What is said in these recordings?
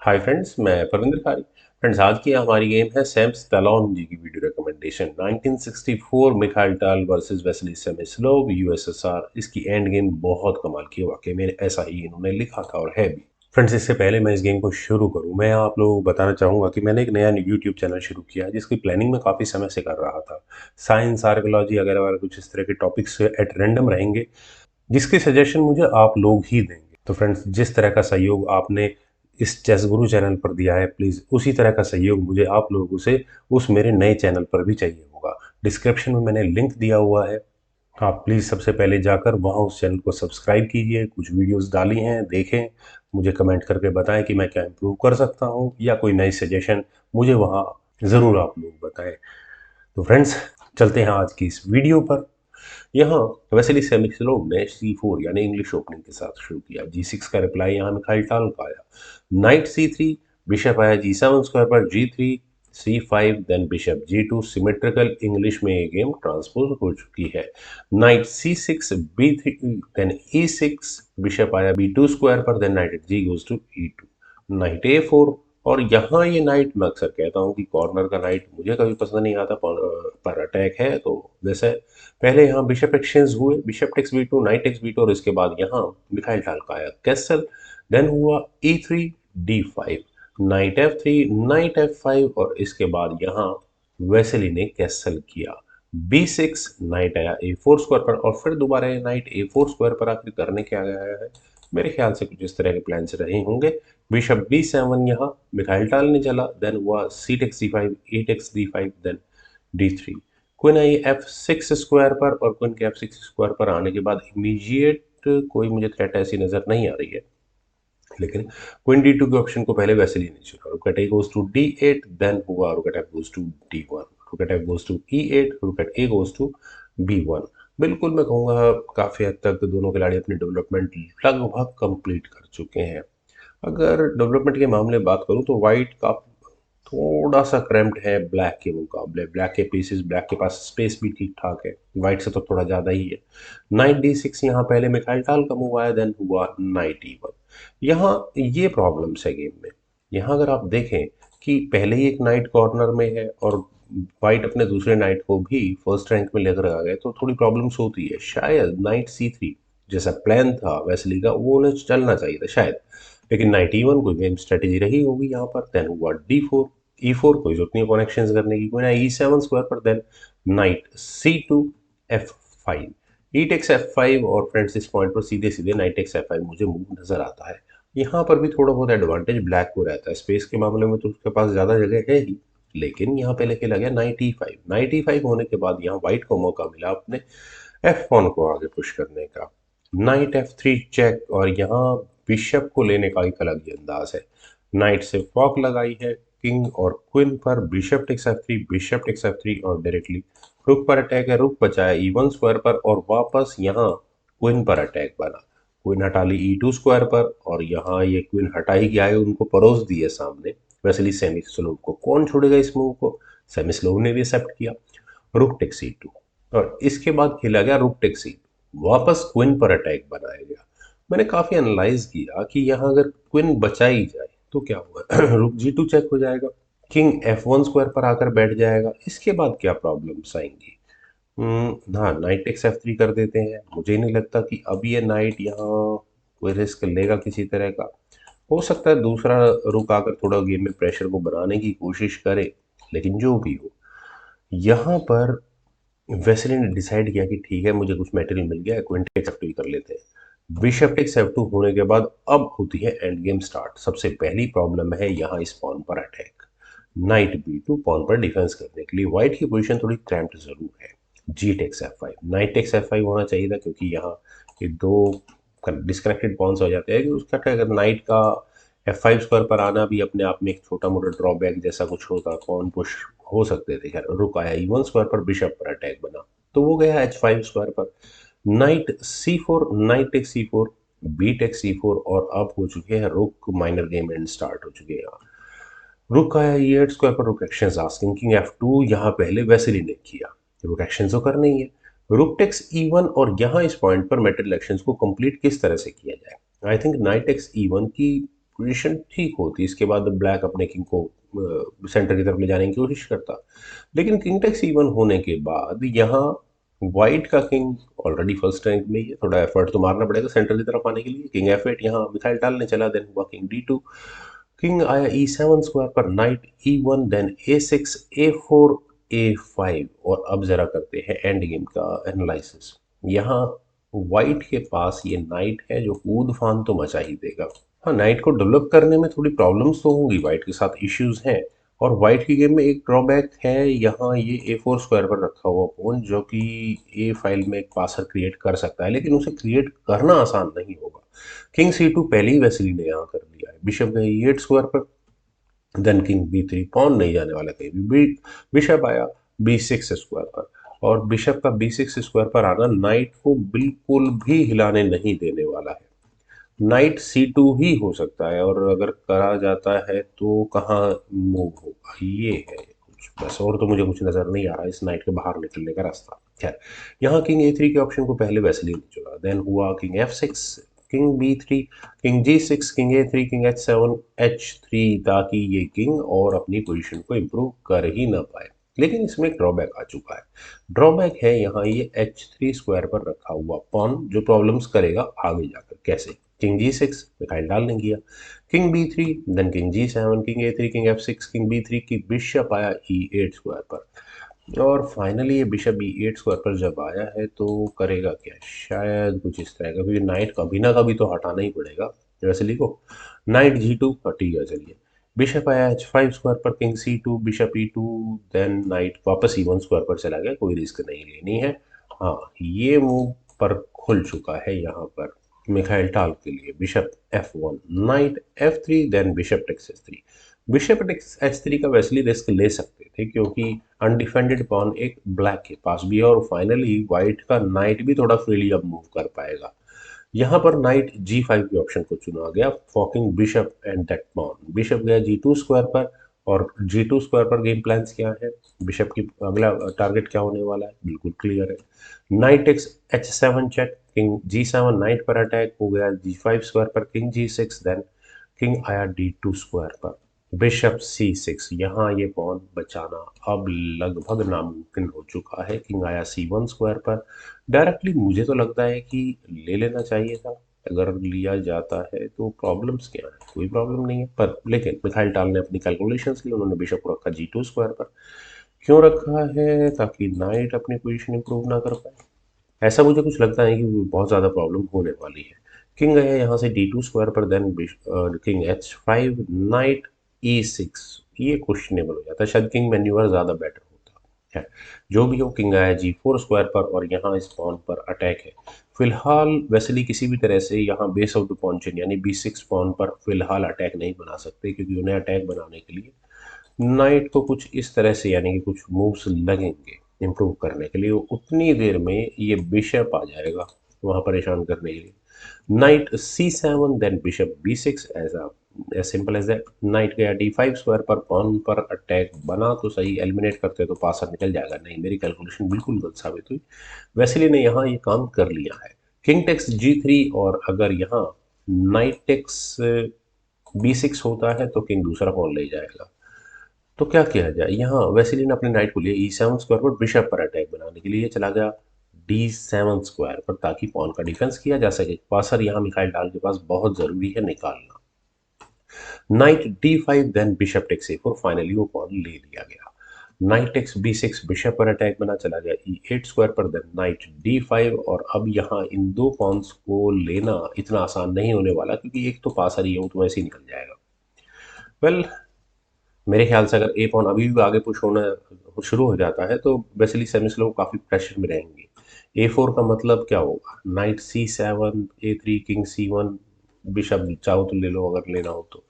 Hi friends, मैं परविंदर कारी। Friends, आज की हमारी गेम है सैम्स तलौन जी की वीडियो रिकमेंडेशन 1964 मिखाइल टाल वर्सेस वेस्ली सेमिस्लोव यूएसएसआर। इसकी एंड गेम बहुत कमाल की है, वाकई में ऐसा ही इन्होंने लिखा था और है भी। फ्रेंड्स, इससे पहले मैं इस गेम को शुरू करूं, मैं आप लोगों को बताना चाहूँगा कि मैंने एक नया यूट्यूब चैनल शुरू किया है जिसकी प्लानिंग मैं काफ़ी समय से कर रहा था। साइंस, आर्कोलॉजी वगैरह वगैरह कुछ इस तरह के टॉपिक्स एट रैंडम रहेंगे, जिसके सजेशन मुझे आप लोग ही देंगे। तो फ्रेंड्स, जिस तरह का सहयोग आपने इस चेस गुरु चैनल पर दिया है, प्लीज़ उसी तरह का सहयोग मुझे आप लोगों से उस मेरे नए चैनल पर भी चाहिए होगा। डिस्क्रिप्शन में मैंने लिंक दिया हुआ है, आप प्लीज़ सबसे पहले जाकर वहाँ उस चैनल को सब्सक्राइब कीजिए। कुछ वीडियोस डाली हैं, देखें, मुझे कमेंट करके बताएं कि मैं क्या इम्प्रूव कर सकता हूँ, या कोई नई सजेशन मुझे वहाँ ज़रूर आप लोग बताएं। तो फ्रेंड्स, चलते हैं आज की इस वीडियो पर। यहाँ वेसेली सेमिस्लोव ने C4 यानी इंग्लिश ओपनिंग के साथ शुरू किया। G6 का रिप्लाई यहाँ मिखाइल टाल का आया। नाइट C3, बिशप आया G7 स्क्वायर पर, G3, C5, then bishop G2। Symmetrical English में ये गेम ट्रांसपोज हो चुकी है। Night C6, B3, then E6, bishop आया B2 स्क्वायर पर, then knight G goes to E2, knight A4। और यहाँ ये नाइट, मैं अक्सर कहता हूँ कि कॉर्नर का नाइट मुझे कभी पसंद नहीं आता, पर अटैक है तो वैसे पहले यहाँ बिशप एक्सचेंज हुए, bishop takes B two, knight takes B two, और इसके बाद यहाँ मिखाइल टाल का आया कैसल। देन हुआ E3, D5, night F3, night F5, और इसके बाद यहाँ वेसेली ने कैसल किया। B6, नाइट आया A4 स्क्वायर पर, और फिर दोबारा नाइट A4 स्क्वायर पर आखिर करने क्या गया है, मेरे ख्याल से कुछ इस तरह के प्लान्स रहे होंगे। बिशप B7 यहाँ मिखाइल टाल ने चला। देन हुआ C takes C5, A takes D5, then D3। Queen आई F6 स्क्वायर पर, और क्वीन के F6 स्क्वायर पर आने के बाद इमीडिएट कोई मुझे थ्रेट ऐसी नजर नहीं आ रही है, लेकिन क्वीन D2 के ऑप्शन को पहले वेसेली नहीं चुना। Rook at A goes to D8, then हुआ rook eight F goes to D1, रुक eight F goes to E8, रुक at A goes to B1। बिल्कुल मैं कहूँगा काफ़ी हद तक दोनों खिलाड़ी अपनी डेवलपमेंट लगभग कंप्लीट कर चुके हैं। अगर डेवलपमेंट के मामले में बात करूं तो वाइट का थोड़ा सा क्रैम्प्ड है ब्लैक के मुकाबले। ब्लैक के पीसेस, ब्लैक के पास स्पेस भी ठीक ठाक है, वाइट से तो थोड़ा ज़्यादा ही है। नाइट D6 यहाँ पहले मिखाइल टाल का मूव आया, देन हुआ नाइट E1। यहाँ ये प्रॉब्लम्स है गेम में। यहाँ अगर आप देखें कि पहले ही एक नाइट कॉर्नर में है और वाइट अपने दूसरे नाइट को भी फर्स्ट रैंक में लेकर आ गए, तो थोड़ी प्रॉब्लम्स होती है। शायद नाइट C3 जैसा प्लान था वेस्ली का, वो उन्हें चलना चाहिए था शायद, लेकिन नाइट E1 कोई गेम स्ट्रेटेजी रही होगी यहाँ पर। देन हुआ D4, E4 कोई जरूरत नहीं कनेक्शन करने की, कोई ना E7 स्क्वायर पर, देन नाइट C2, F5, ई टेक्स F5। और फ्रेंड्स, इस पॉइंट पर सीधे सीधे नाइट टेक्स F5 मुझे मूव नजर आता है। यहाँ पर भी थोड़ा बहुत एडवांटेज ब्लैक को रहता है, स्पेस के मामले में तो उसके पास ज़्यादा जगह है ही, लेकिन यहाँ पहले खेला गया नाइट E5। नाइट E5 होने के बाद यहाँ व्हाइट को मौका मिला अपने F1 को आगे पुश करने का। नाइट F3 चेक, और यहाँ बिशप को लेने का एक अलग ही अंदाज है। नाइट से फॉक लगाई है किंग और क्वीन पर, bishop takes F3, bishop takes F3, और डायरेक्टली रुक पर अटैक है। रुक बचाया E1 स्क्वायर पर, और वापस यहाँ क्वीन पर अटैक बना। क्वीन हटा ली E2 स्क्वायर पर, और यहाँ ये क्वीन हटा ही गया है, उनको परोस दिए सामने। वैसे सेमिस्लोव को कौन छोड़ेगा इस मूव को, सेमिस्लोव ने भी एक्सेप्ट किया। रुक टेक्स E2, और इसके बाद खेला गया रुक टेक्स E2, वापस क्वीन पर अटैक बनाया गया। मैंने काफी एनालाइज किया कि यहाँ अगर क्वीन बचाई जाए तो क्या होगा रुक G2 चेक हो जाएगा, किंग F1 स्क्वायर पर आकर बैठ जाएगा, इसके बाद क्या प्रॉब्लम्स आएंगी। हाँ, नाइट टेक्स F3 कर देते हैं। मुझे नहीं लगता कि अब ये नाइट यहाँ कोई रिस्क लेगा किसी तरह का। हो सकता है दूसरा रुक आकर थोड़ा गेम में प्रेशर को बनाने की कोशिश करे, लेकिन जो भी हो, यहाँ पर वेस्ली ने डिसाइड किया कि ठीक है, मुझे कुछ मटेरियल मिल गया है, क्वीन टेक्स F2 कर लेते हैं। बिशप टेक्स F2 होने के बाद अब होती है एंड गेम स्टार्ट। सबसे पहली प्रॉब्लम है यहाँ इस पॉन पर अटैक। नाइट B2 पॉन पर डिफेंस करने के लिए व्हाइट की पोजीशन थोड़ी क्रैम्प्ड जरूर है। जी takes F5, knight takes F5 होना चाहिए था, क्योंकि यहाँ ये दो डिस्कनेक्टेड पॉन्स हो जाते हैं कि उसका क्या, अगर नाइट का F5 स्क्वायर पर आना भी अपने आप में एक छोटा मोटा ड्रॉबैक जैसा कुछ होता, पॉन पुश हो सकते थे। खैर, रुक आया E1 स्क्वायर पर, बिशप पर अटैक बना, तो वो गया H5 स्क्वायर पर। Knight C4, knight take C4, B take C4, और अब हो चुके हैं रुक माइनर गेम एंड स्टार्ट हो चुके हैं यहाँ। रुक आया E8 स्क्वायर पर, रुक एक्शन आस्किंग किंग F2, यहाँ पहले वेसेली ने किया, रुक एक्शन तो करना ही है। रुक टेक्स E1, और यहाँ इस पॉइंट पर मेटल एक्शंस को कंप्लीट किस तरह से किया जाए। I think knight takes E1 की पोजीशन ठीक होती। इसके बाद ब्लैक अपने किंग को सेंटर की तरफ ले जाने की कोशिश करता, लेकिन किंग टेक्स E1 होने के बाद यहाँ वाइट का किंग ऑलरेडी फर्स्ट रैंक में ही है, थोड़ा एफर्ट तो मारना पड़ेगा सेंटर की तरफ आने के लिए। किंग F8 यहाँ मिसाइल डालने चला, देन हुआ किंग D2, किंग आया E7 स्क्वायर पर, night E1, then A6, A4, A5। और अब जरा करते हैं एंड गेम का एनालिसिस। यहाँ वाइट के पास ये नाइट है जो कूद फान तो मचा ही देगा। हाँ, नाइट को डेवलप करने में थोड़ी प्रॉब्लम्स तो होंगी, वाइट के साथ इश्यूज हैं। और वाइट की गेम में एक ड्रॉबैक है, यहाँ ये A4 स्क्वायर पर रखा हुआ पॉन जो कि ए फाइल में एक पासर क्रिएट कर सकता है, लेकिन उसे क्रिएट करना आसान नहीं होगा। किंग C2 पहले ही वेस्ली ने यहाँ कर लिया है, बिशप गए E8 स्क्वायर पर, देन किंग B3, पॉन नहीं जाने वाला कहीं भी। बिशप आया B6 स्क्वायर पर, और बिशप का B6 स्क्वायर पर आना नाइट को बिल्कुल भी हिलाने नहीं देने वाला है। नाइट C2 ही हो सकता है, और अगर करा जाता है तो कहाँ मूव होगा, ये है कुछ बस। और तो मुझे कुछ नज़र नहीं आ रहा इस नाइट के बाहर निकलने का रास्ता। खैर, यहाँ किंग A3 के ऑप्शन को पहले वैसली ने चुना, देन हुआ king F6, king B3, king G6, king A3, king H7, H3, ताकि ये किंग और अपनी पोजीशन को इम्प्रूव कर ही ना पाए। लेकिन इसमें एक ड्रॉबैक आ चुका है। ड्रॉबैक है यहाँ ये H3 स्क्वायर पर रखा हुआ पॉन, जो प्रॉब्लम्स करेगा आगे जाकर। कैसे? किंग G6 मिसाइल डालने गया, king B3, then king G7, king A3, king F6, king B3 की बिशप आया E8 स्क्वायर पर। और फाइनली ये बिशप E8 स्क्वायर पर जब आया है तो करेगा क्या, शायद कुछ इस तरह का, क्योंकि नाइट कभी ना कभी तो हटाना ही पड़ेगा। वैसे लिखो नाइट G2 हटी गया। चलिए, बिशप आया H5 स्क्वायर पर, king C2, bishop E2, then night वापस E1 स्क्वायर पर चला गया, कोई रिस्क नहीं लेनी है। हाँ, ये मूव पर खुल चुका है यहाँ पर मिखाइल टाल के लिए। Bishop F1, knight F3, then bishop takes H3। Bishop takes H3 का वैसे रिस्क ले सकते थे, क्योंकि अनडिफेंडेड पॉन एक ब्लैक के पास भी है, और फाइनली वाइट का नाइट भी थोड़ा फ्रीली अब मूव कर पाएगा। यहाँ पर नाइट G5 के ऑप्शन को चुना गया, forking bishop and that pawn. Bishop गया G2 स्क्वायर पर, और G2 स्क्वायर पर गेम प्लान्स क्या है, बिशप की अगला टारगेट क्या होने वाला है, बिल्कुल क्लियर है। Knight takes H7 check, king G7, knight पर अटैक हो गया G5 स्क्वायर पर, किंग G6, देन किंग आया D2 स्क्वायर पर, बिशप C6। यहाँ ये पॉन बचाना अब लगभग नामुमकिन हो चुका है। किंग आया C1 स्क्वायर पर, डायरेक्टली मुझे तो लगता है कि ले लेना चाहिए था। अगर लिया जाता है तो प्रॉब्लम्स क्या है, कोई प्रॉब्लम नहीं है, पर लेकिन मिखाइल टाल ने अपनी कैलकुलेशंस की, उन्होंने बिशप को रखा G2 स्क्वायर पर। क्यों रखा है? ताकि नाइट अपनी पोजीशन इंप्रूव ना कर पाए। ऐसा मुझे कुछ लगता है कि बहुत ज़्यादा प्रॉब्लम होने वाली है। किंग गया यहाँ से D2 स्क्वायर पर, then king H5, night E6। ये क्वेश्चनेबल हो जाता है, शायद किंग मैन्यूवर ज़्यादा बेटर होता है। जो भी हो, किंग आया G4 स्क्वायर पर, और यहाँ इस पॉन पर अटैक है। फिलहाल वेस्ली किसी भी तरह से यहाँ base of the pawn chain यानी B6 पॉन पर फिलहाल अटैक नहीं बना सकते, क्योंकि उन्हें अटैक बनाने के लिए नाइट को कुछ इस तरह से यानी कि कुछ मूव्स लगेंगे इम्प्रूव करने के लिए। उतनी देर में ये बिशप आ जाएगा वहाँ परेशान करने के लिए। Knight C7, then bishop B6, as simple as that. Knight गया D5 स्क्वायर पर, पॉन पर अटैक बना तो सही, एलिमिनेट करते तो पासर निकल जाएगा, नहीं, मेरी कैलकुलेशन बिल्कुल गलत साबित हुई। वेस्ली ने यहाँ ये काम कर लिया है। किंग टेक्स G3, और अगर यहाँ नाइट टेक्स B6 होता है तो किंग दूसरा पॉन ले जाएगा। तो क्या किया जाए, यहाँ वेस्ली ने अपने नाइट को लिया E7 स्क्वायर पर, बिशप पर अटैक बनाने के लिए चला गया D7 स्क्वायर पर, ताकि पॉन का डिफेंस किया जा सके। पासर यहाँ मिखाइल डाल के पास बहुत जरूरी है निकालना। Knight D5, then bishop takes A4, finally वो पॉन ले लिया गया। नाइट टेक्स B6, बिशप पर अटैक बना, चला गया E8 स्क्वायर पर, देन नाइट D5। और अब यहाँ इन दो पॉन्स को लेना इतना आसान नहीं होने वाला, क्योंकि एक तो पासर ही है, वो तो वैसे ही निकल जाएगा। वेल, मेरे ख्याल से अगर ए पॉन अभी भी आगे पुश होना शुरू हो जाता है तो बेसिकली सेमिस्लो काफ़ी प्रेशर में रहेंगे। A4 का मतलब क्या होगा, night C7, A3, king C1, bishop चाहो तो ले लो अगर लेना हो तो,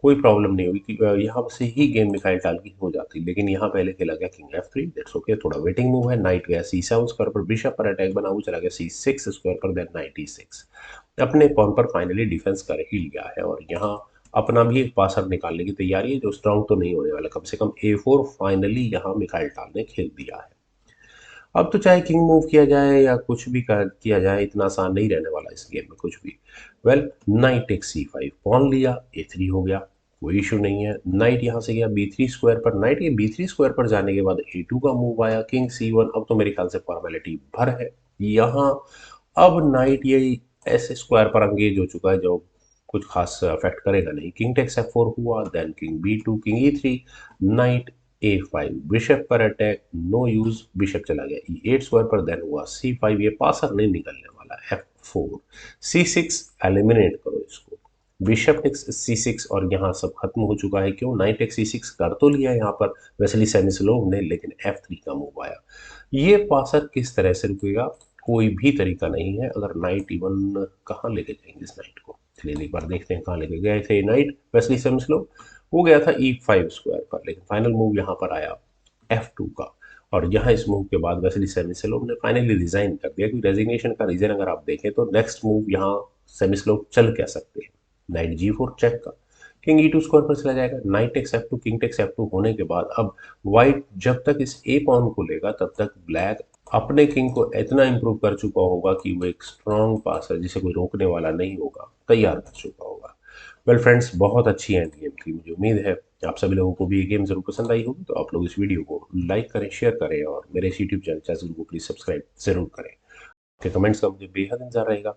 कोई प्रॉब्लम नहीं होगी यहाँ से ही गेम मिखाइल टाल की हो जाती। लेकिन यहाँ पहले खेला गया किंग F3, दैट्स ओके, थोड़ा वेटिंग मूव है। नाइट गया C7 स्क्वायर पर, बिशप पर अटैक बना, वो चला गया C6 स्क्वायर पर, देन नाइट E6। अपने पॉन पर फाइनली डिफेंस कर ही लिया है, और यहाँ अपना भी एक पासर निकालने की तैयारी है, जो स्ट्रांग तो नहीं होने वाला। कम से कम A4 फाइनली यहाँ मिखाइल टाल ने खेल दिया है। अब तो चाहे किंग मूव किया जाए या कुछ भी किया जाए, इतना आसान नहीं रहने वाला इस गेम में कुछ भी। Well, night take C5, pawn लिया, A3 हो गया, कोई इशू नहीं है। नाइट यहाँ से गया B3 स्क्वायर पर, नाइट के B3 स्क्वायर पर जाने के बाद A2 का मूव आया, किंग C1। अब तो मेरे ख्याल से फॉर्मेलिटी भर है यहाँ। अब नाइट ये ऐसे स्क्वायर पर एंगेज हो चुका है जो कुछ खास अफेक्ट करेगा नहीं। किंग टेक्स F4 हुआ, then king B2, king E3, knight A5, bishop पर अटैक, नो यूज, बिशप चला गया E8 स्क्वायर पर, देन हुआ C5, ये पासर नहीं निकलने वाला। F4, C6, एलिमिनेट करो इसको, बिशप टेक्स C6, और यहाँ सब खत्म हो चुका है। क्यों? नाइट टेक्स C6 कर तो लिया यहाँ पर वेस्ली सेमिस्लोव ने, लेकिन F3 का मूव आया। ये पासर किस तरह से रुकेगा? कोई भी तरीका नहीं है। अगर नाइट इवन कहाँ लेके जाएंगे इस नाइट को, चलिए एक बार देखते हैं कहाँ लेके गए थे नाइट वेस्ली सेमिस्लोव। वो गया था E5 स्क्वायर पर, लेकिन फाइनल मूव यहाँ पर आया F2 का। और यहाँ इस मूव के बाद वेस्ली सेमिस्लोव ने फाइनली रिजाइन कर दिया, क्योंकि रेजिग्नेशन का रीजन अगर आप देखें तो नेक्स्ट मूव यहाँ सेमिस्लोव चल क्या सकते हैं, नाइट G4 चेक का, किंग E2 स्क्वायर पर चला जाएगा, knight takes F2, king takes F2 होने के बाद अब व्हाइट जब तक इस ए पॉन को लेगा तब तक ब्लैक अपने किंग को इतना इंप्रूव कर चुका होगा कि वो एक स्ट्रॉन्ग पासर जिसे कोई रोकने वाला नहीं होगा तैयार कर चुका होगा। वेल फ्रेंड्स, बहुत अच्छी एंड गेम थी। मुझे उम्मीद है आप सभी लोगों को भी ये गेम जरूर पसंद आई होगी। तो आप लोग इस वीडियो को लाइक करें, शेयर करें, और मेरे इस यूट्यूब चैनल को प्लीज़ सब्सक्राइब जरूर करें। आपके कमेंट्स का मुझे बेहद इंतजार रहेगा।